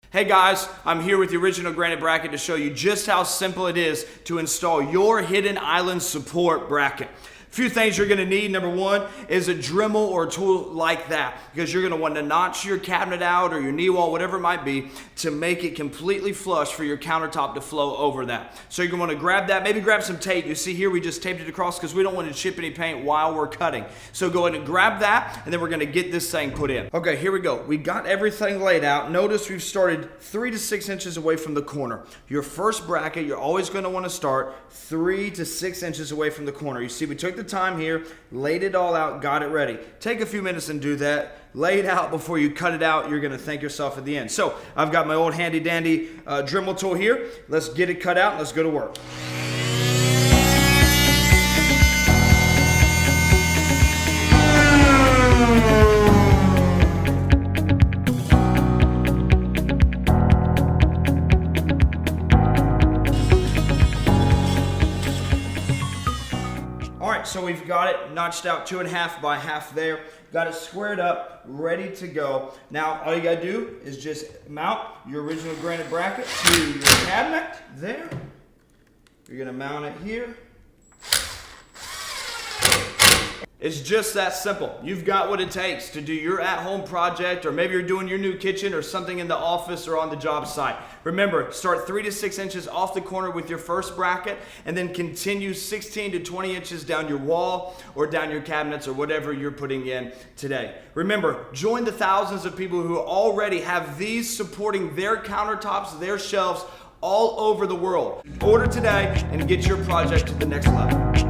Hey guys, I'm here with the original Granite Bracket to show you just how simple it is to install your hidden island support bracket. A few things you're going to need. Number one is a Dremel or a tool like that, because you're going to want to notch your cabinet out or your knee wall, whatever it might be, to make it completely flush for your countertop to flow over that. So you're going to want to grab that, maybe grab some tape. You see here we just taped it across because we don't want to chip any paint while we're cutting. So go ahead and grab that, and then we're going to get this thing put in. Okay, here we go. We got everything laid out. Notice we've started 3 to 6 inches away from the corner. Your first bracket, you're always going to want to start 3 to 6 inches away from the corner. You see, we took the time here, laid it all out, got it ready. Take a few minutes and do that. Lay it out before you cut it out. You're going to thank yourself at the end. So I've got my old handy dandy Dremel tool here. Let's get it cut out. Let's go to work. So we've got it notched out 2.5 by half there. Got it squared up, ready to go. Now all you gotta do is just mount your original granite bracket to your cabinet there. You're gonna mount it here. It's just that simple. You've got what it takes to do your at-home project, or maybe you're doing your new kitchen or something in the office or on the job site. Remember, start 3 to 6 inches off the corner with your first bracket, and then continue 16 to 20 inches down your wall or down your cabinets or whatever you're putting in today. Remember, join the thousands of people who already have these supporting their countertops, their shelves all over the world. Order today and get your project to the next level.